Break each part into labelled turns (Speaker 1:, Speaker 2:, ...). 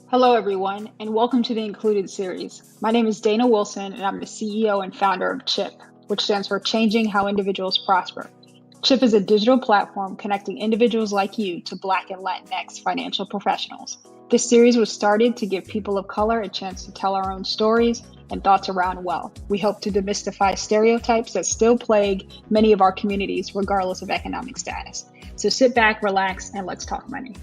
Speaker 1: Hello, everyone, and welcome to the Included series. My name is Dana Wilson, and I'm the CEO and founder of CHIP, which stands for Changing How Individuals Prosper. CHIP is a digital platform connecting individuals like you to Black and Latinx financial professionals. This series was started to give people of color a chance to tell our own stories and thoughts around wealth. We hope to demystify stereotypes that still plague many of our communities, regardless of economic status. So sit back, relax, and let's talk money.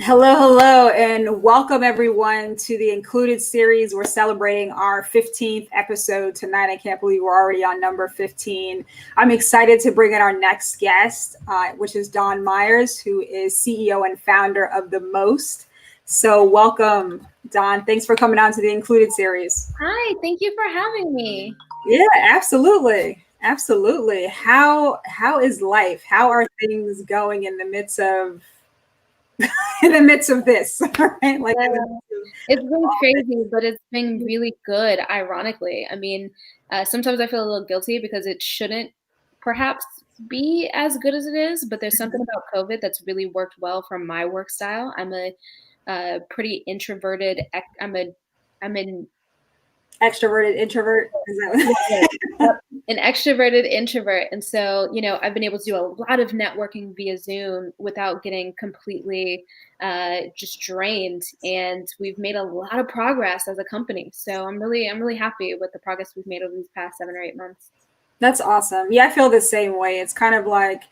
Speaker 2: Hello, and welcome everyone to the Included series. We're celebrating our 15th episode tonight. I can't believe we're already on number 15. I'm excited to bring in our next guest, which is Dawn Myers, who is CEO and founder of The Most. So welcome, Dawn. Thanks for coming on to the Included series.
Speaker 3: Hi, thank you for having me.
Speaker 2: Yeah, absolutely. Absolutely. How is life? How are things going in the midst of this, right? Like
Speaker 3: it's been crazy, but it's been really good, ironically. I mean, sometimes I feel a little guilty because it shouldn't perhaps be as good as it is, but there's something about COVID that's really worked well for my work style. I'm a pretty introverted, I'm an
Speaker 2: extroverted introvert. Is that
Speaker 3: an extroverted introvert. And so, I've been able to do a lot of networking via Zoom without getting completely just drained. And we've made a lot of progress as a company. So I'm really happy with the progress we've made over these past 7 or 8 months.
Speaker 2: That's awesome. Yeah, I feel the same way. It's kind of like,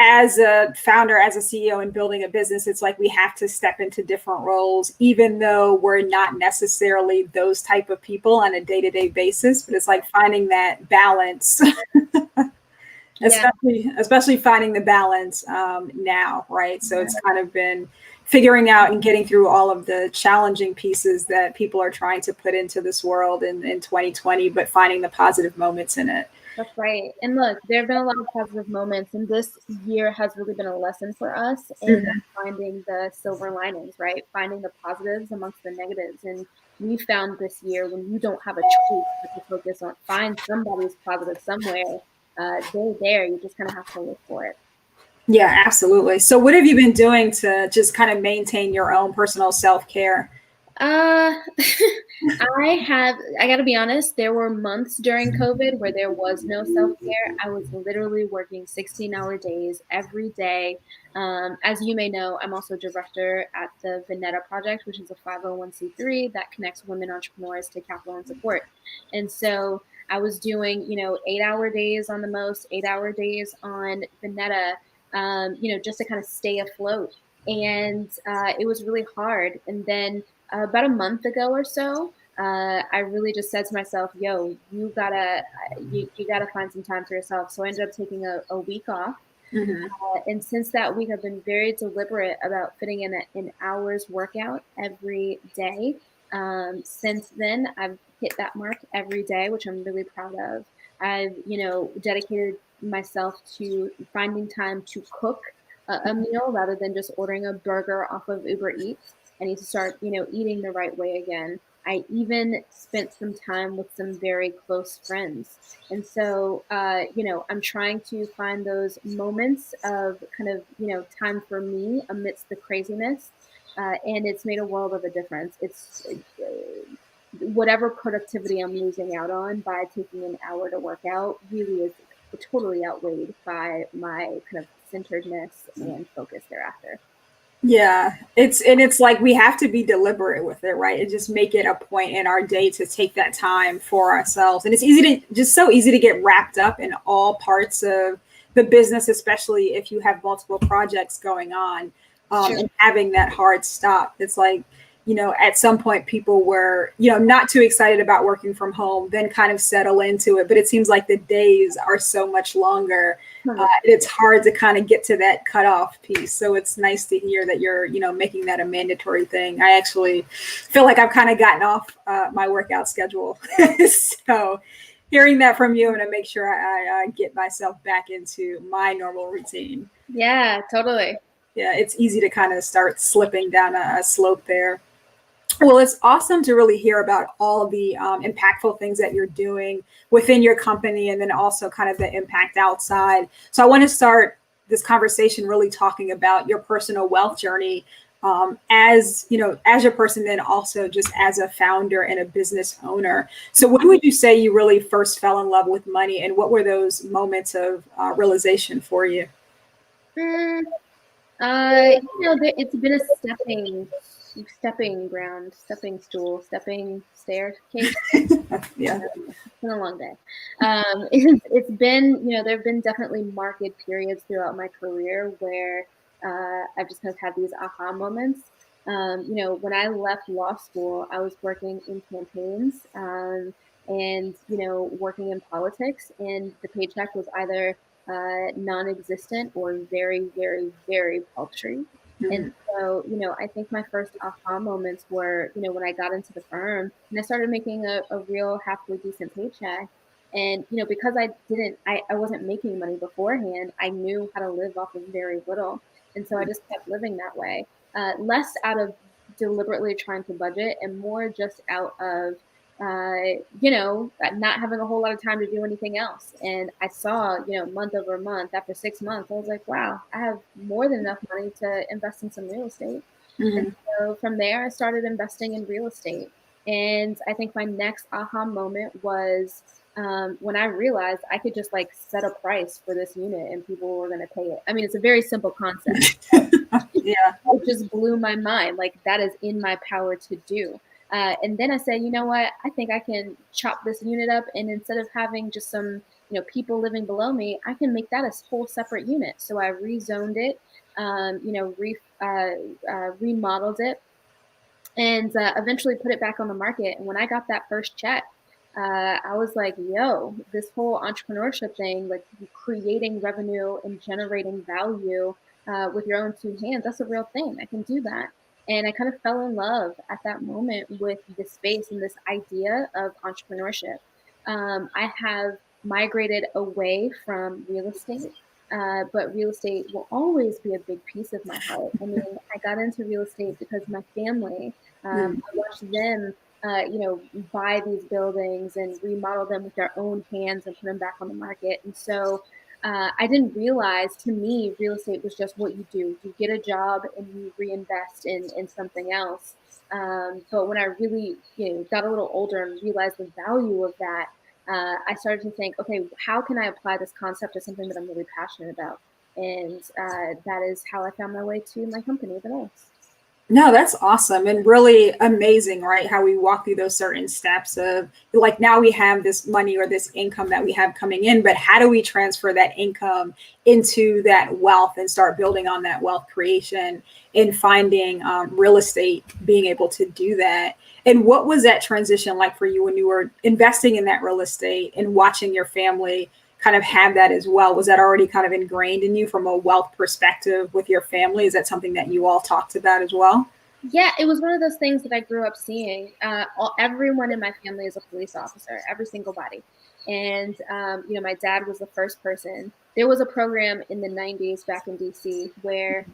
Speaker 2: as a founder, as a CEO and building a business, it's like we have to step into different roles, even though we're not necessarily those type of people on a day-to-day basis. But it's like finding that balance, especially finding the balance now, right? So it's kind of been figuring out and getting through all of the challenging pieces that people are trying to put into this world in 2020, but finding the positive moments in it.
Speaker 3: That's right. And look, there have been a lot of positive moments, and this year has really been a lesson for us in finding the silver linings, right? Finding the positives amongst the negatives. And we found this year when you don't have a choice but to focus on find somebody's positive somewhere, they're there. You just kind of have to look for it.
Speaker 2: Yeah, absolutely. So what have you been doing to just kind of maintain your own personal self-care?
Speaker 3: I gotta be honest, there were months during COVID where there was no self-care. I was literally working 16-hour days every day. As you may know, I'm also director at the Vinetta Project, which is a 501c3 that connects women entrepreneurs to capital and support. And so I was doing, 8-hour days on The Most, 8-hour days on Vinetta, just to kind of stay afloat. And it was really hard. And then about a month ago or so, I really just said to myself, "Yo, you gotta find some time for yourself." So I ended up taking a week off, and since that week, I've been very deliberate about fitting in an hour's workout every day. Since then, I've hit that mark every day, which I'm really proud of. I've dedicated myself to finding time to cook a meal rather than just ordering a burger off of Uber Eats. I need to start, eating the right way again. I even spent some time with some very close friends. And so, I'm trying to find those moments of kind of, time for me amidst the craziness. And it's made a world of a difference. It's whatever productivity I'm losing out on by taking an hour to work out really is totally outweighed by my kind of centeredness and focus thereafter.
Speaker 2: Yeah, it's like we have to be deliberate with it, right? And just make it a point in our day to take that time for ourselves. And it's so easy to get wrapped up in all parts of the business, especially if you have multiple projects going on, and having that hard stop. It's like, at some point people were, not too excited about working from home, then kind of settle into it. But it seems like the days are so much longer. It's hard to kind of get to that cutoff piece. So it's nice to hear that you're, making that a mandatory thing. I actually feel like I've kind of gotten off my workout schedule. So hearing that from you, I'm going to make sure I get myself back into my normal routine.
Speaker 3: Yeah, totally.
Speaker 2: Yeah, it's easy to kind of start slipping down a slope there. Well, it's awesome to really hear about all the impactful things that you're doing within your company and then also kind of the impact outside. So I want to start this conversation really talking about your personal wealth journey, as you know, as your person, then also just as a founder and a business owner. So when would you say you really first fell in love with money, and what were those moments of realization for you?
Speaker 3: Mm, it's been a stepping ground, stepping stool, stepping staircase.
Speaker 2: Yeah.
Speaker 3: It's been a long day. It's been, there have been definitely marked periods throughout my career where I've just kind of had these aha moments. When I left law school, I was working in campaigns, and, working in politics, and the paycheck was either non-existent or very, very, very paltry. And
Speaker 2: Mhm.
Speaker 3: so, I think my first aha moments were, when I got into the firm and I started making a real halfway decent paycheck. And, because I wasn't making money beforehand, I knew how to live off of very little. And so I just kept living that way, less out of deliberately trying to budget and more just out of not having a whole lot of time to do anything else. And I saw, month over month, after 6 months, I was like, wow, I have more than enough money to invest in some real estate. And
Speaker 2: Mhm.
Speaker 3: so from there, I started investing in real estate. And I think my next aha moment was when I realized I could just like set a price for this unit and people were going to pay it. I mean, it's a very simple concept.
Speaker 2: Yeah.
Speaker 3: It just blew my mind. Like that is in my power to do. And then I said, you know what? I think I can chop this unit up, and instead of having just some, people living below me, I can make that a whole separate unit. So I rezoned it, remodeled it, and eventually put it back on the market. And when I got that first check, I was like, yo, this whole entrepreneurship thing, like creating revenue and generating value with your own two hands, that's a real thing. I can do that. And I kind of fell in love at that moment with this space and this idea of entrepreneurship. I have migrated away from real estate, but real estate will always be a big piece of my heart. I mean, I got into real estate because my family,
Speaker 2: Mhm.
Speaker 3: I watched them, buy these buildings and remodel them with their own hands and put them back on the market. And so I didn't realize, to me, real estate was just what you do. You get a job and you reinvest in something else. But when I really, got a little older and realized the value of that, I started to think, okay, how can I apply this concept to something that I'm really passionate about? And that is how I found my way to my company, The Notes.
Speaker 2: No, that's awesome and really amazing, right? How we walk through those certain steps of like now we have this money or this income that we have coming in, but how do we transfer that income into that wealth and start building on that wealth creation and finding real estate, being able to do that? And what was that transition like for you when you were investing in that real estate and watching your family kind of have that as well? Was that already kind of ingrained in you from a wealth perspective with your family? Is that something that you all talked about as well?
Speaker 3: Yeah, it was one of those things that I grew up seeing. Everyone in my family is a police officer, every single body. And, my dad was the first person. There was a program in the 90s back in DC where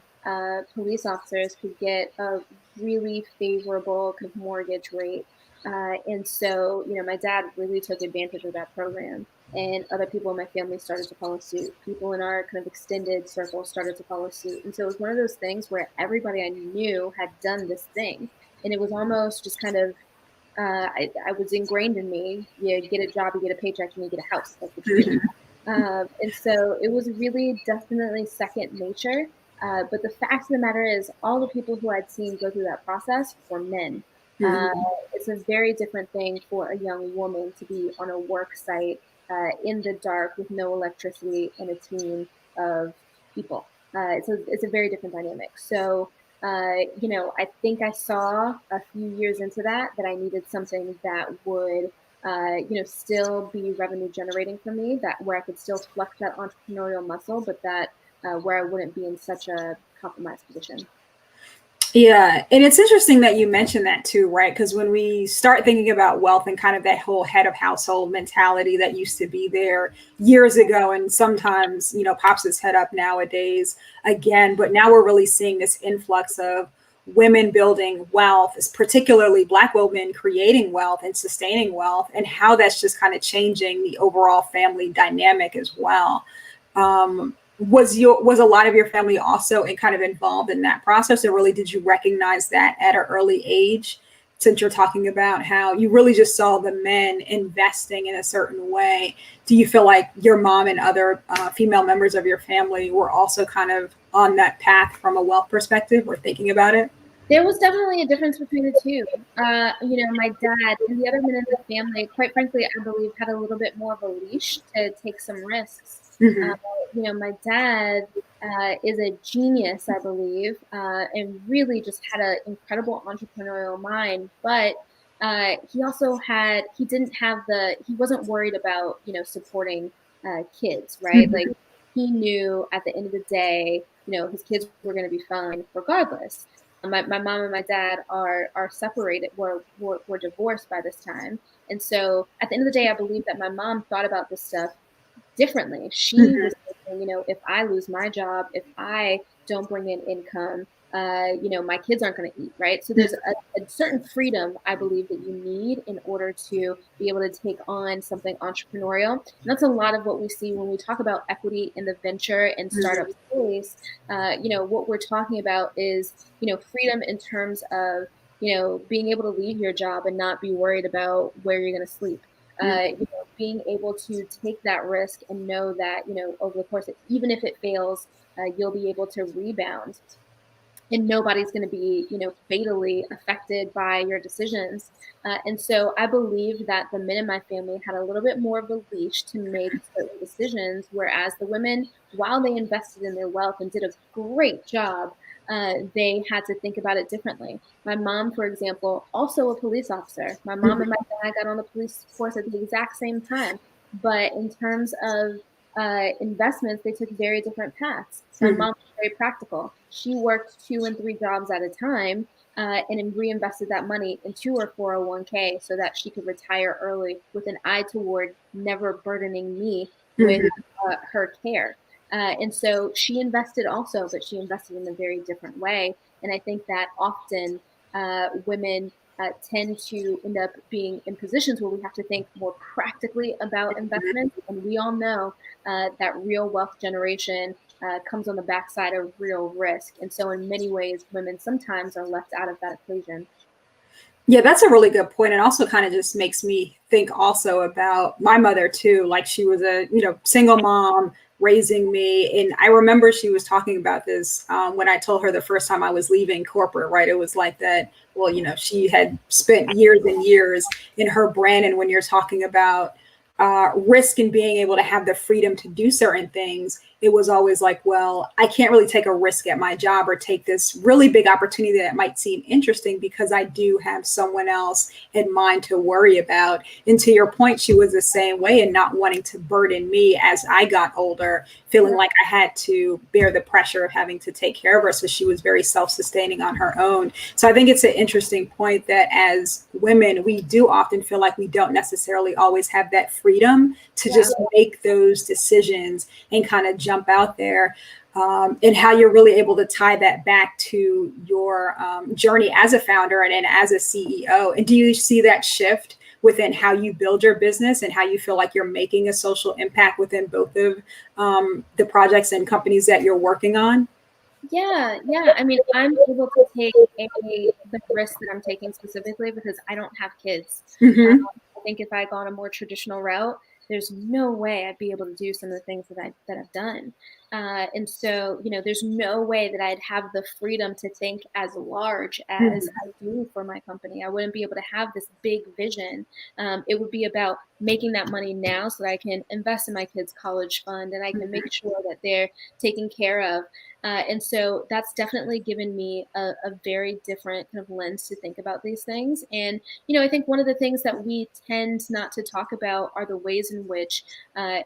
Speaker 3: police officers could get a really favorable kind of mortgage rate. And so, my dad really took advantage of that program. And other people in my family started to follow suit. People in our kind of extended circle started to follow suit. And so it was one of those things where everybody I knew had done this thing. And it was almost just kind of, I was ingrained in me. You get a job, you get a paycheck, and you get a house. That's what you do.
Speaker 2: Mhm.
Speaker 3: And so it was really definitely second nature. But the fact of the matter is, all the people who I'd seen go through that process were men. Uh,
Speaker 2: Mhm.
Speaker 3: it's a very different thing for a young woman to be on a work site in the dark with no electricity and a team of people. It's a very different dynamic. So, I think I saw a few years into that I needed something that would still be revenue generating for me, that where I could still flex that entrepreneurial muscle, but that where I wouldn't be in such a compromised position.
Speaker 2: Yeah, and it's interesting that you mentioned that too, right? Because when we start thinking about wealth and kind of that whole head of household mentality that used to be there years ago, and sometimes, pops its head up nowadays again, but now we're really seeing this influx of women building wealth, particularly Black women creating wealth and sustaining wealth, and how that's just kind of changing the overall family dynamic as well. Was a lot of your family also kind of involved in that process, or really did you recognize that at an early age? Since you're talking about how you really just saw the men investing in a certain way, do you feel like your mom and other female members of your family were also kind of on that path from a wealth perspective or thinking about it?
Speaker 3: There was definitely a difference between the two. My dad and the other men in the family, quite frankly, I believe had a little bit more of a leash to take some risks. Uh,
Speaker 2: Mm-hmm.
Speaker 3: my dad is a genius, I believe, and really just had an incredible entrepreneurial mind. But he wasn't worried about, supporting kids, right?
Speaker 2: Mm-hmm.
Speaker 3: Like he knew at the end of the day, his kids were going to be fine regardless. My mom and my dad are separated, were divorced by this time. And so at the end of the day, I believe that my mom thought about this stuff differently. She
Speaker 2: Mm-hmm.
Speaker 3: was thinking, if I lose my job, if I don't bring in income, my kids aren't going to eat, right? So there's a certain freedom I believe that you need in order to be able to take on something entrepreneurial. And that's a lot of what we see when we talk about equity in the venture and startup
Speaker 2: Mm-hmm.
Speaker 3: space. What we're talking about is, freedom in terms of, being able to leave your job and not be worried about where you're going to sleep. Being able to take that risk and know that, over the course, even if it fails, you'll be able to rebound and nobody's going to be, fatally affected by your decisions. And so I believe that the men in my family had a little bit more of a leash to make certain decisions, whereas the women, while they invested in their wealth and did a great job, they had to think about it differently. My mom, for example, also a police officer. My mom and my dad got on the police force at the exact same time. But in terms of investments, they took very different paths. My
Speaker 2: Mm-hmm.
Speaker 3: mom was very practical. She worked 2 and 3 jobs at a time and then reinvested that money into her 401k so that she could retire early with an eye toward never burdening me with
Speaker 2: Mm-hmm.
Speaker 3: her care. And so she invested also, but she invested in a very different way. And I think that often women tend to end up being in positions where we have to think more practically about investments. And we all know that real wealth generation comes on the backside of real risk. And so, in many ways, women sometimes are left out of that equation.
Speaker 2: Yeah, that's a really good point. And also kind of just makes me think also about my mother too. Like she was a, single mom raising me. And I remember she was talking about this when I told her the first time I was leaving corporate, right? It was like that, well, she had spent years and years in her brand. And when you're talking about risk and being able to have the freedom to do certain things, it was always like, well, I can't really take a risk at my job or take this really big opportunity that might seem interesting because I do have someone else in mind to worry about. And to your point, she was the same way and not wanting to burden me as I got older, feeling like I had to bear the pressure of having to take care of her. So she was very self-sustaining on her own. So I think it's an interesting point that as women, we do often feel like we don't necessarily always have that freedom to just make those decisions and kind of jump out there. And how you're really able to tie that back to your journey as a founder and as a CEO. And do you see that shift within how you build your business and how you feel like you're making a social impact within both of the projects and companies that you're working on?
Speaker 3: Yeah. I mean, I'm able to take the risk that I'm taking specifically because I don't have kids.
Speaker 2: Mm-hmm.
Speaker 3: I think if I had gone a more traditional route, there's no way I'd be able to do some of the things that I've done. And so, there's no way that I'd have the freedom to think as large as
Speaker 2: Mm-hmm.
Speaker 3: I do for my company. I wouldn't be able to have this big vision. It would be about making that money now so that I can invest in my kids' college fund and I can make sure that they're taken care of. And so that's definitely given me a very different kind of lens to think about these things. And, I think one of the things that we tend not to talk about are the ways in which,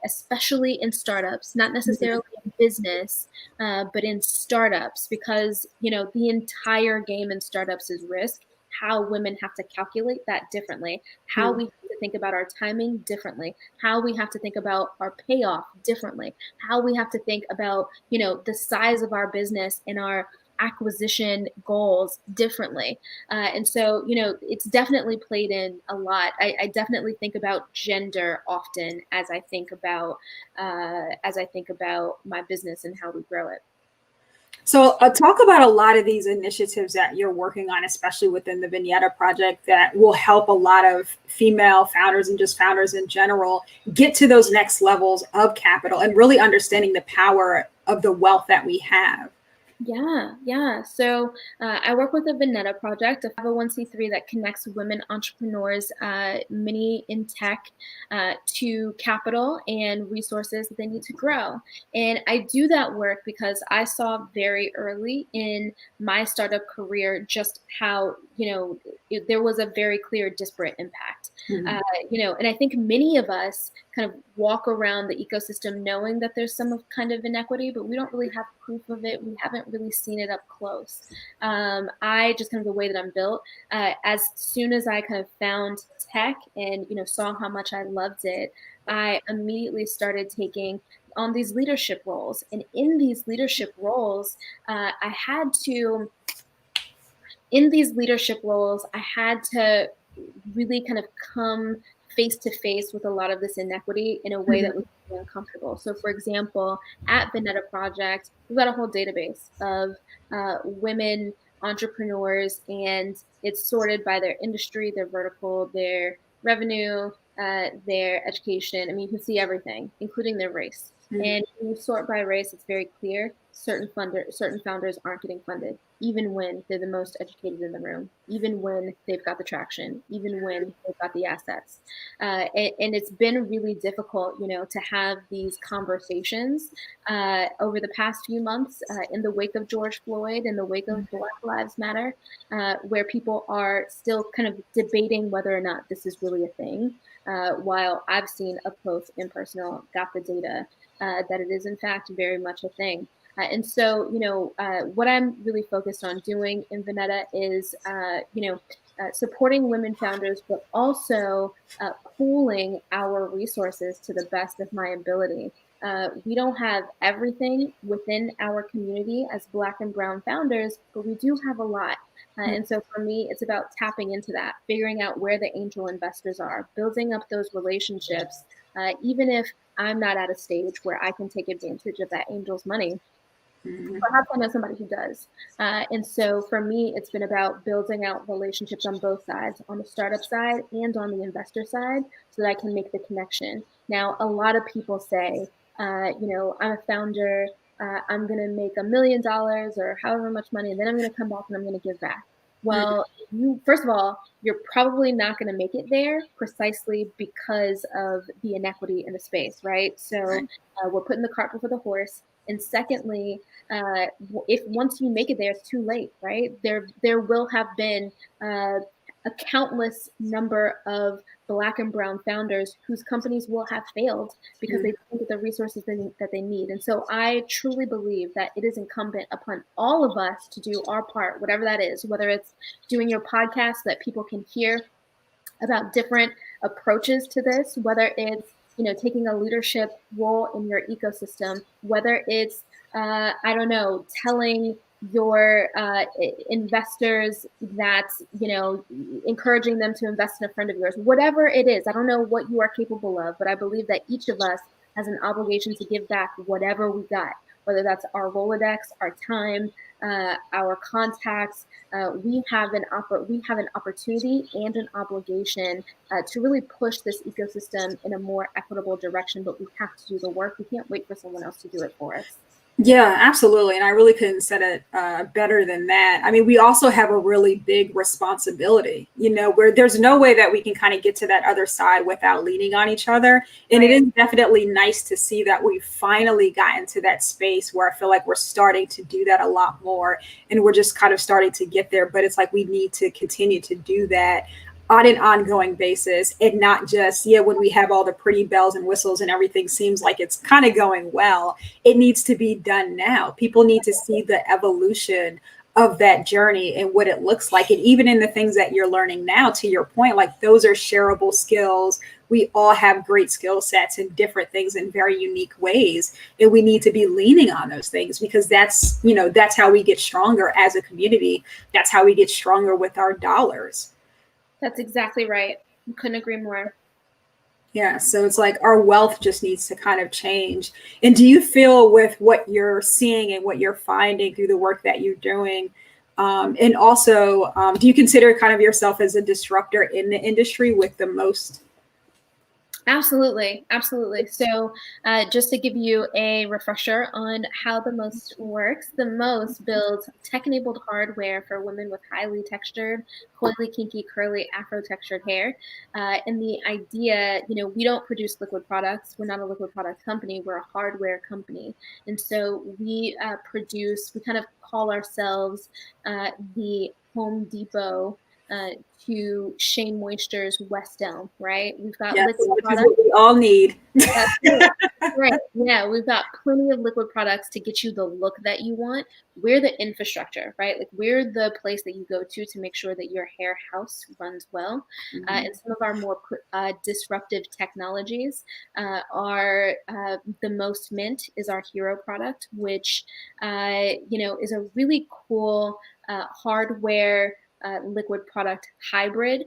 Speaker 3: especially in startups, not necessarily in business, but in startups, because, the entire game in startups is risk. How women have to calculate that differently, how we have to think about our timing differently, how we have to think about our payoff differently, how we have to think about, the size of our business and our acquisition goals differently. And so, it's definitely played in a lot. I definitely think about gender often as I think about my business and how we grow it.
Speaker 2: So, talk about a lot of these initiatives that you're working on, especially within the Vinetta Project, that will help a lot of female founders and just founders in general get to those next levels of capital and really understanding the power of the wealth that we have.
Speaker 3: Yeah. So I work with the Vinetta Project, a 501(c)(3) that connects women entrepreneurs, many in tech, to capital and resources that they need to grow. And I do that work because I saw very early in my startup career just how, there was a very clear disparate impact.
Speaker 2: Mhm.
Speaker 3: And I think many of us kind of walk around the ecosystem knowing that there's some kind of inequity, but we don't really have proof of it. We haven't really seen it up close. I just kind of the way that I'm built, as soon as I kind of found tech and, saw how much I loved it, I immediately started taking on these leadership roles. And in these leadership roles, I had to in these leadership roles, I had to really kind of come face to face with a lot of this inequity in a way that was really uncomfortable. So, for example, at Vinetta Project, we've got a whole database of women entrepreneurs, and it's sorted by their industry, their vertical, their revenue, their education. I mean, you can see everything, including their race.
Speaker 2: Mhm.
Speaker 3: And when you sort by race, it's very clear certain founders aren't getting funded, even when they're the most educated in the room, even when they've got the traction, even when they've got the assets. And it's been really difficult, to have these conversations over the past few months in the wake of George Floyd, in the wake of Black Lives Matter, where people are still kind of debating whether or not this is really a thing. While I've seen up close and personal, got the data that it is in fact very much a thing. And so, what I'm really focused on doing in Vinetta is, supporting women founders, but also pooling our resources to the best of my ability. We don't have everything within our community as Black and Brown founders, but we do have a lot. And so for me, it's about tapping into that, figuring out where the angel investors are, building up those relationships, even if I'm not at a stage where I can take advantage of that angel's money.
Speaker 2: Mhm.
Speaker 3: Perhaps I know somebody who does. And so for me, it's been about building out relationships on both sides, on the startup side and on the investor side, so that I can make the connection. Now, a lot of people say, I'm a founder, I'm going to make $1 million or however much money, and then I'm going to come back and I'm going to give back. Well, first of all, you're probably not going to make it there precisely because of the inequity in the space, right? So we're putting the cart before the horse. And secondly, if once you make it there, it's too late, right? There will have been a countless number of Black and Brown founders whose companies will have failed because they don't get the resources that they need. And so I truly believe that it is incumbent upon all of us to do our part, whatever that is, whether it's doing your podcast so that people can hear about different approaches to this, whether it's taking a leadership role in your ecosystem, whether it's I don't know, telling your investors that encouraging them to invest in a friend of yours, whatever it is. I don't know what you are capable of, but I believe that each of us has an obligation to give back whatever we got, whether that's our Rolodex, our time, our contacts. We have an opportunity and an obligation to really push this ecosystem in a more equitable direction, but we have to do the work. We can't wait for someone else to do it for us.
Speaker 2: Yeah, absolutely. And I really couldn't set it better than that. I mean, we also have a really big responsibility, where there's no way that we can kind of get to that other side without leaning on each other. And
Speaker 3: Right.
Speaker 2: It is definitely nice to see that we finally got into that space where I feel like we're starting to do that a lot more. And we're just kind of starting to get there. But it's like we need to continue to do that on an ongoing basis and not just, when we have all the pretty bells and whistles and everything seems like it's kind of going well. It needs to be done now. People need to see the evolution of that journey and what it looks like. And even in the things that you're learning now, to your point, like those are shareable skills we all have great skill sets and different things in very unique ways. And we need to be leaning on those things, because that's, that's how we get stronger as a community. That's how we get stronger with our dollars.
Speaker 3: That's exactly right. Couldn't agree more.
Speaker 2: Yeah, so it's like our wealth just needs to kind of change. And do you feel, with what you're seeing and what you're finding through the work that you're doing, and also, do you consider kind of yourself as a disruptor in the industry with the most?
Speaker 3: Absolutely, absolutely. So, just to give you a refresher on how the most works, the most builds tech-enabled hardware for women with highly textured, coily, kinky, curly, Afro-textured hair. And the idea, we don't produce liquid products. We're not a liquid product company. We're a hardware company, and so we we kind of call ourselves the Home Depot uh, to Shea Moisture's West Elm, right? We've got
Speaker 2: Yes,
Speaker 3: liquid
Speaker 2: which is
Speaker 3: products.
Speaker 2: what we all need.
Speaker 3: That's right. Right. Yeah, we've got plenty of liquid products to get you the look that you want. We're the infrastructure, right? Like, we're the place that you go to make sure that your hair house runs well.
Speaker 2: Mhm.
Speaker 3: And some of our more disruptive technologies are the most mint is our hero product, which is a really cool hardware liquid product hybrid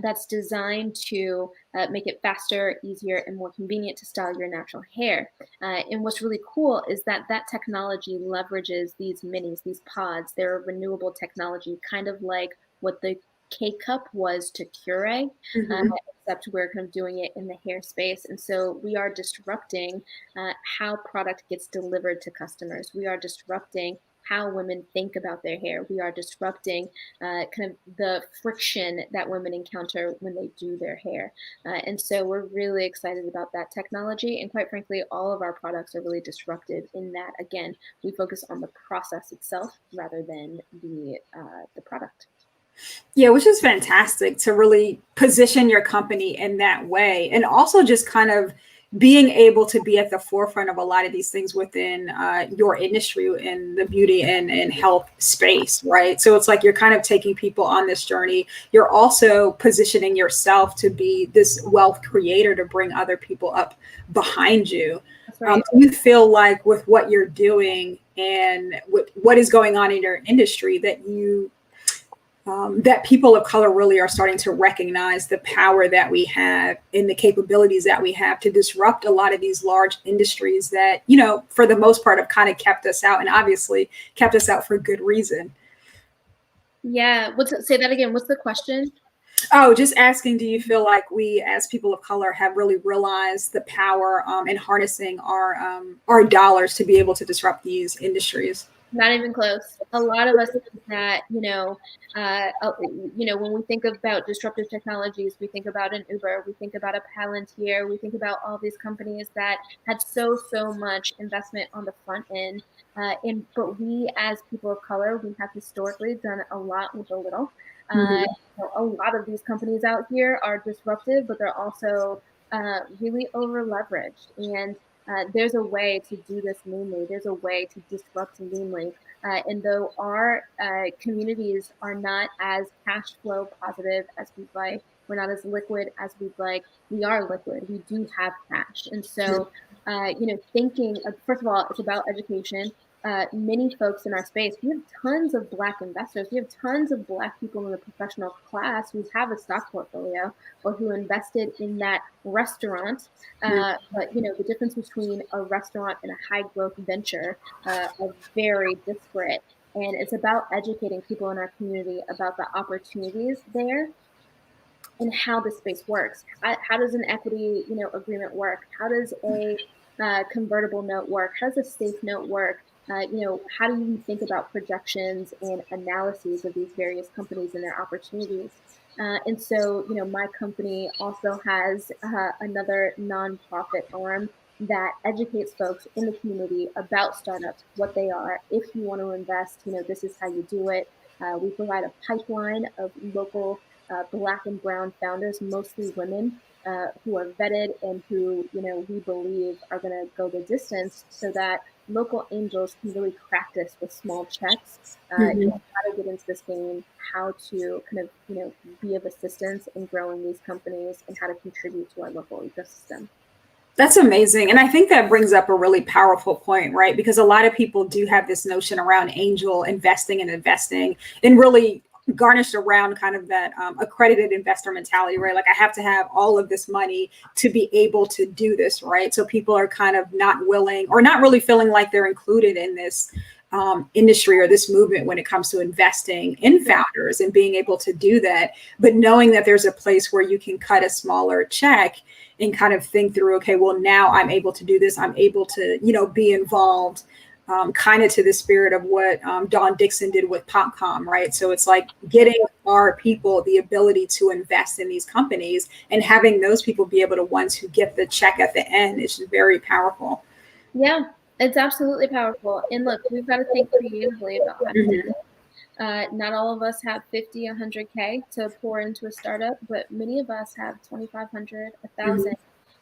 Speaker 3: that's designed to make it faster, easier, and more convenient to style your natural hair. And what's really cool is that that technology leverages these minis, these pods. They're a renewable technology, kind of like what the K cup was to Cure,
Speaker 2: Mhm.
Speaker 3: except we're kind of doing it in the hair space. And so we are disrupting how product gets delivered to customers. We are disrupting how women think about their hair. We are disrupting kind of the friction that women encounter when they do their hair. And so we're really excited about that technology. And quite frankly, all of our products are really disruptive in that, again, we focus on the process itself rather than the product.
Speaker 2: Yeah, which is fantastic to really position your company in that way. And also just kind of being able to be at the forefront of a lot of these things within your industry in the beauty and health space, right? So it's like you're kind of taking people on this journey. You're also positioning yourself to be this wealth creator to bring other people up behind you.
Speaker 3: That's right.
Speaker 2: Do you feel like, with what you're doing and what is going on in your industry, that that people of color really are starting to recognize the power that we have and the capabilities that we have to disrupt a lot of these large industries that, for the most part, have kind of kept us out, and obviously kept us out for good reason?
Speaker 3: Yeah. Say that again. What's the question?
Speaker 2: Oh, just asking, do you feel like we as people of color have really realized the power in harnessing our dollars to be able to disrupt these industries?
Speaker 3: Not even close. A lot of us think that, when we think about disruptive technologies, we think about an Uber, we think about a Palantir, we think about all these companies that had so much investment on the front end. But we, as people of color, we have historically done a lot with a little. Uh,
Speaker 2: Mhm.
Speaker 3: a lot of these companies out here are disruptive, but they're also really over leveraged. And there's a way to do this meanly. There's a way to disrupt meanly. And though our communities are not as cash flow positive as we'd like, we're not as liquid as we'd like, we are liquid. We do have cash. And so, thinking, first of all, it's about education. Many folks in our space, we have tons of Black investors. We have tons of Black people in the professional class who have a stock portfolio or who invested in that restaurant. But the difference between a restaurant and a high growth venture are very disparate. And it's about educating people in our community about the opportunities there and how the space works. How does an equity, agreement work? How does a convertible note work? How does a safe note work? How do you think about projections and analyses of these various companies and their opportunities? And so, my company also has another nonprofit arm that educates folks in the community about startups, what they are. If you want to invest, this is how you do it. We provide a pipeline of local Black and brown founders, mostly women, who are vetted and who we believe are going to go the distance, so that local angels can really practice with small checks,
Speaker 2: Mhm.
Speaker 3: how to get into this game, how to kind of, be of assistance in growing these companies and how to contribute to our local ecosystem.
Speaker 2: That's amazing. And I think that brings up a really powerful point, right? Because a lot of people do have this notion around angel investing and really garnished around kind of that accredited investor mentality, right? Like I have to have all of this money to be able to do this, right? So people are kind of not willing or not really feeling like they're included in this industry or this movement when it comes to investing in founders and being able to do that. But knowing that there's a place where you can cut a smaller check and kind of think through, okay, well, now I'm able to do this. I'm able to, be involved, kind of to the spirit of what Don Dixon did with Popcom, right? So it's like getting our people the ability to invest in these companies and having those people be able to ones who get the check at the end is very powerful.
Speaker 3: Yeah, it's absolutely powerful. And look, we've got to think creatively about how to do
Speaker 2: Mhm.
Speaker 3: this. Not all of us have 50, 100K to pour into a startup, but many of us have 2,500, 1,000.
Speaker 2: Mhm.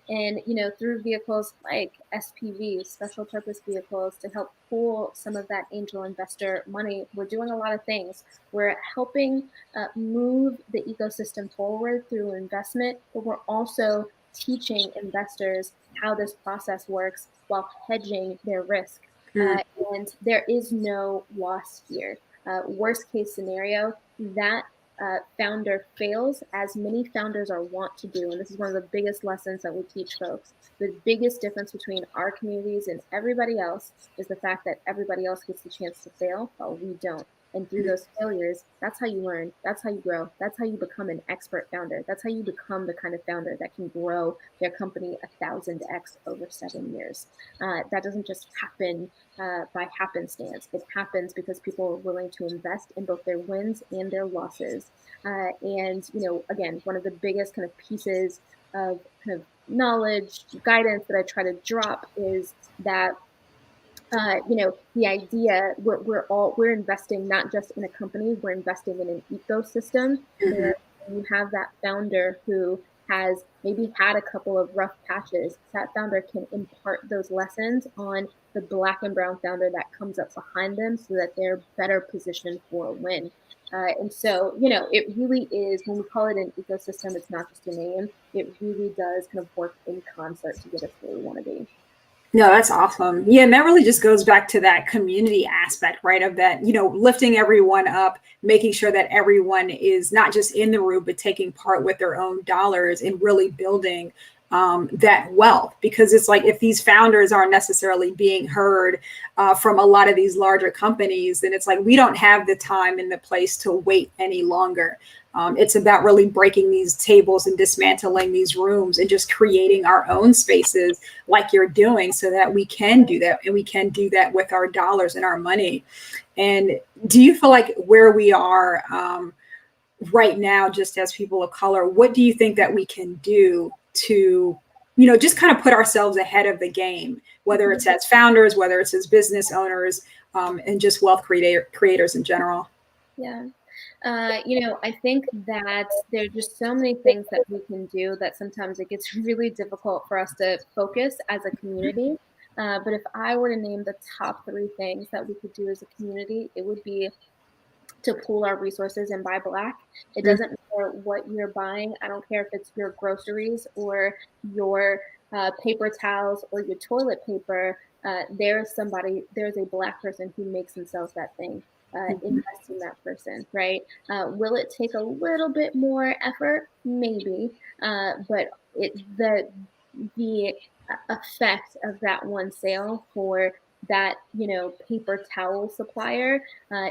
Speaker 3: And, through vehicles like SPVs, special purpose vehicles, to help pool some of that angel investor money, we're doing a lot of things. We're helping move the ecosystem forward through investment, but we're also teaching investors how this process works while hedging their risk.
Speaker 2: Mhm.
Speaker 3: And there is no loss here. Worst case scenario, that founder fails, as many founders are wont to do. And this is one of the biggest lessons that we teach folks. The biggest difference between our communities and everybody else is the fact that everybody else gets the chance to fail while we don't. And through those failures, that's how you learn. That's how you grow. That's how you become an expert founder. That's how you become the kind of founder that can grow their company 1,000x over 7 years. That doesn't just happen by happenstance. It happens because people are willing to invest in both their wins and their losses. And, again, one of the biggest kind of pieces of kind of knowledge, guidance that I try to drop is that the idea we're investing not just in a company, we're investing in an ecosystem.
Speaker 2: Mhm.
Speaker 3: And you have that founder who has maybe had a couple of rough patches. That founder can impart those lessons on the black and brown founder that comes up behind them so that they're better positioned for a win. And so, it really is, when we call it an ecosystem, it's not just a name. It really does kind of work in concert to get us where we want to be.
Speaker 2: No, that's awesome. Yeah, and that really just goes back to that community aspect, right? Of that, lifting everyone up, making sure that everyone is not just in the room, but taking part with their own dollars and really building that wealth. Because it's like if these founders aren't necessarily being heard from a lot of these larger companies, then it's like we don't have the time and the place to wait any longer. It's about really breaking these tables and dismantling these rooms and just creating our own spaces like you're doing so that we can do that, and we can do that with our dollars and our money. And do you feel like where we are right now, just as people of color, what do you think that we can do to, just kind of put ourselves ahead of the game, whether it's as founders, whether it's as business owners, and just wealth creators in general?
Speaker 3: Yeah. I think that there are just so many things that we can do that sometimes it gets really difficult for us to focus as a community. But if I were to name the top three things that we could do as a community, it would be to pool our resources and buy black. It doesn't matter what you're buying. I don't care if it's your groceries or your paper towels or your toilet paper. There's a black person who makes and sells that thing. Invest in that person, right? Will it take a little bit more effort? Maybe, but the effect of that one sale for that paper towel supplier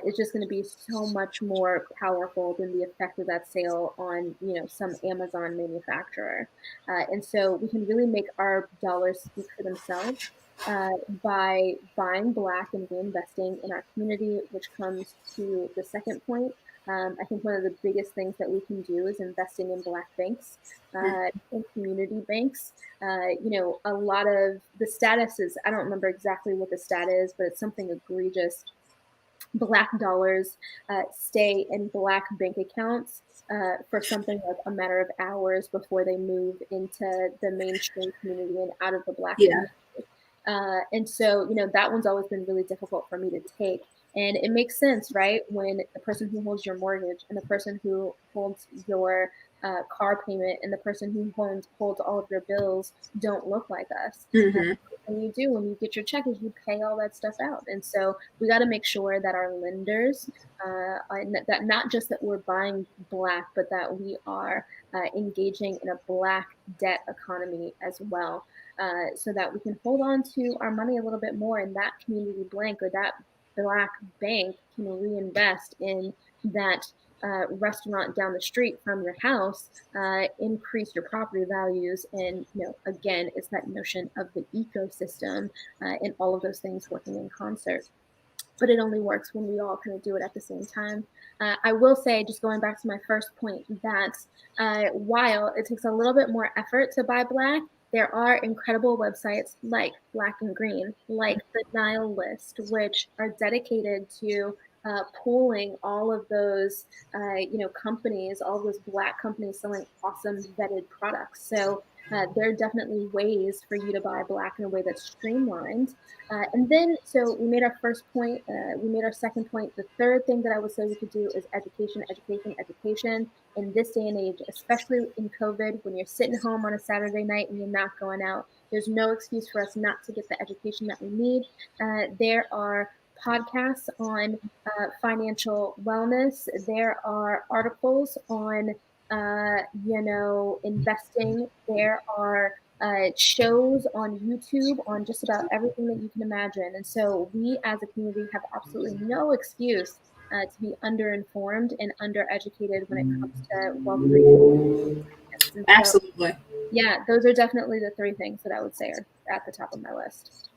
Speaker 3: is just going to be so much more powerful than the effect of that sale on some Amazon manufacturer. And so we can really make our dollars speak for themselves by buying black and reinvesting in our community, which comes to the second point. I think one of the biggest things that we can do is investing in black banks, in community banks. A lot of the status is, I don't remember exactly what the stat is, but it's something egregious. Black dollars stay in black bank accounts for something like a matter of hours before they move into the mainstream community and out of the black
Speaker 2: Yeah.
Speaker 3: community. And so, that one's always been really difficult for me to take. And it makes sense, right? When the person who holds your mortgage and the person who holds your car payment and the person who holds all of your bills don't look like us.
Speaker 2: Mm-hmm.
Speaker 3: And you do when you get your check is you pay all that stuff out. And so we got to make sure that our lenders, that not just that we're buying Black, but that we are engaging in a Black debt economy as well, so that we can hold on to our money a little bit more, and that community blank or that Black bank can reinvest in that restaurant down the street from your house, increase your property values. And, again, it's that notion of the ecosystem and all of those things working in concert. But it only works when we all kind of do it at the same time. I will say, just going back to my first point, that while it takes a little bit more effort to buy Black, there are incredible websites like Black and Green, like the Nile List, which are dedicated to pooling all of those, companies, all of those Black companies selling awesome vetted products. So there are definitely ways for you to buy Black in a way that's streamlined. And then, so we made our first point, we made our second point. The third thing that I would say we could do is education, education, education. In this day and age, especially in COVID, when you're sitting home on a Saturday night and you're not going out, there's no excuse for us not to get the education that we need. There are podcasts on financial wellness. There are articles on, investing. There are shows on YouTube on just about everything that you can imagine. And so we as a community have absolutely no excuse to be underinformed and undereducated when it comes to wealth creation. And so,
Speaker 2: Absolutely.
Speaker 3: yeah, those are definitely the three things that I would say are at the top of my list.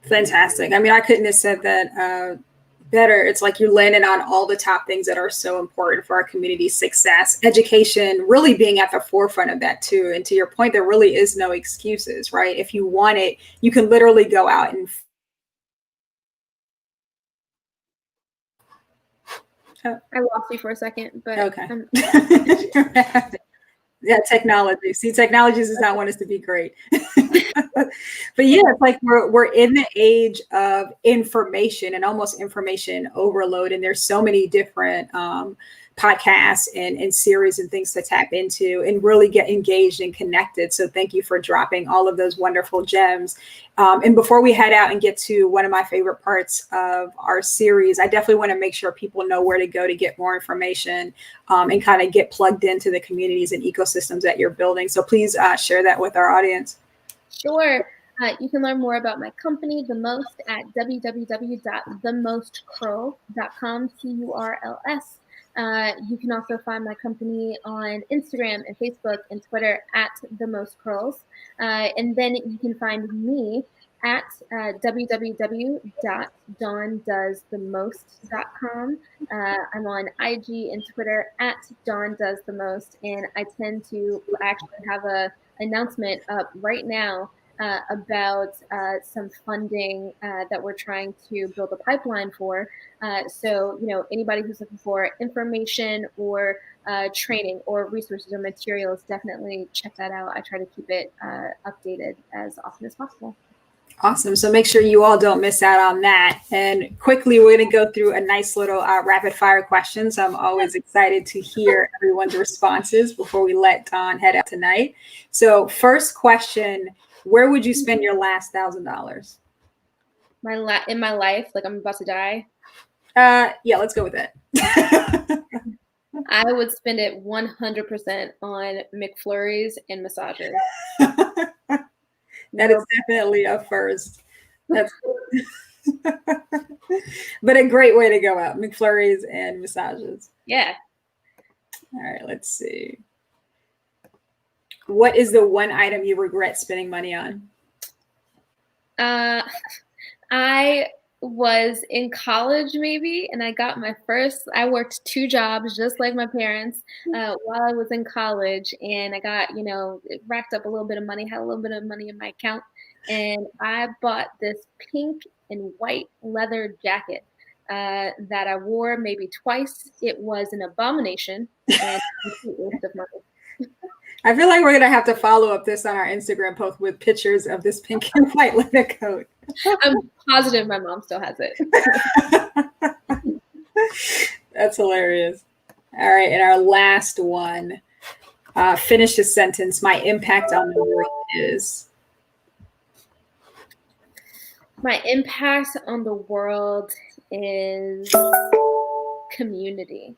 Speaker 2: Fantastic. I mean, I couldn't have said that better. It's like you're landing on all the top things that are so important for our community's success. Education really being at the forefront of that too. And to your point, there really is no excuses, right? If you want it, you can literally go out and
Speaker 3: I lost you for a second, but
Speaker 2: okay. Yeah, technology. See, technology does not want us to be great. But yeah, it's like we're in the age of information and almost information overload. And there's so many different podcasts and series and things to tap into and really get engaged and connected. So thank you for dropping all of those wonderful gems. And before we head out and get to one of my favorite parts of our series, I definitely want to make sure people know where to go to get more information and kind of get plugged into the communities and ecosystems that you're building. So please share that with our audience.
Speaker 3: Sure. You can learn more about my company, The Most, at www.themostcurl.com, CURLS. You can also find my company on Instagram and Facebook and Twitter at The Most Curls. And then you can find me at www.dawndoesthemost.com. I'm on IG and Twitter at dawndoesthemost. And I tend to actually have a announcement up right now about some funding that we're trying to build a pipeline for. So, anybody who's looking for information or training or resources or materials, definitely check that out. I try to keep it updated as often as possible.
Speaker 2: Awesome. So make sure you all don't miss out on that. And quickly, we're going to go through a nice little rapid fire questions. I'm always excited to hear everyone's responses before we let Dawn head out tonight. So first question, where would you spend your last $1,000?
Speaker 3: In my life, like I'm about to die?
Speaker 2: Yeah, let's go with that.
Speaker 3: I would spend it 100% on McFlurries and massages.
Speaker 2: That is definitely a first. That's but a great way to go out. McFlurries and massages.
Speaker 3: Yeah.
Speaker 2: All right, let's see. What is the one item you regret spending money on?
Speaker 3: I was in college maybe, and I got I worked 2 jobs just like my parents while I was in college, and I got, racked up a little bit of money, had a little bit of money in my account, and I bought this pink and white leather jacket that I wore maybe twice. It was an abomination and a complete waste of money.
Speaker 2: I feel like we're going to have to follow up this on our Instagram post with pictures of this pink and white leather coat.
Speaker 3: I'm positive my mom still has it.
Speaker 2: That's hilarious. All right. And our last one, finish the sentence. My impact on the world is.
Speaker 3: My impact on the world is community.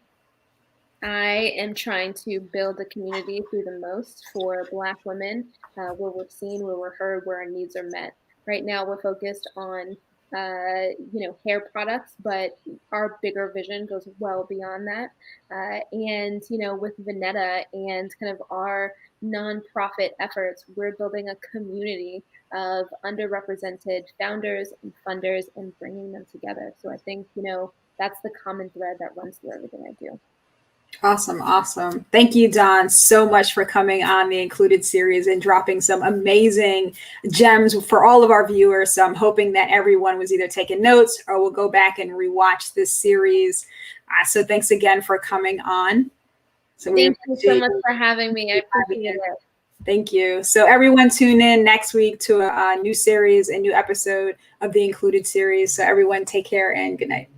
Speaker 3: I am trying to build a community through the most for Black women, where we're seen, where we're heard, where our needs are met. Right now, we're focused on, hair products, but our bigger vision goes well beyond that. And with Vinetta and kind of our nonprofit efforts, we're building a community of underrepresented founders and funders and bringing them together. So I think that's the common thread that runs through everything I do.
Speaker 2: Awesome. Awesome. Thank you, Dawn, so much for coming on the Included series and dropping some amazing gems for all of our viewers. So I'm hoping that everyone was either taking notes or will go back and rewatch this series. So thanks again for coming on.
Speaker 3: So thank you so much for having me. I appreciate it.
Speaker 2: Thank you. So everyone tune in next week to a new series, a new episode of the Included series. So everyone take care and good night.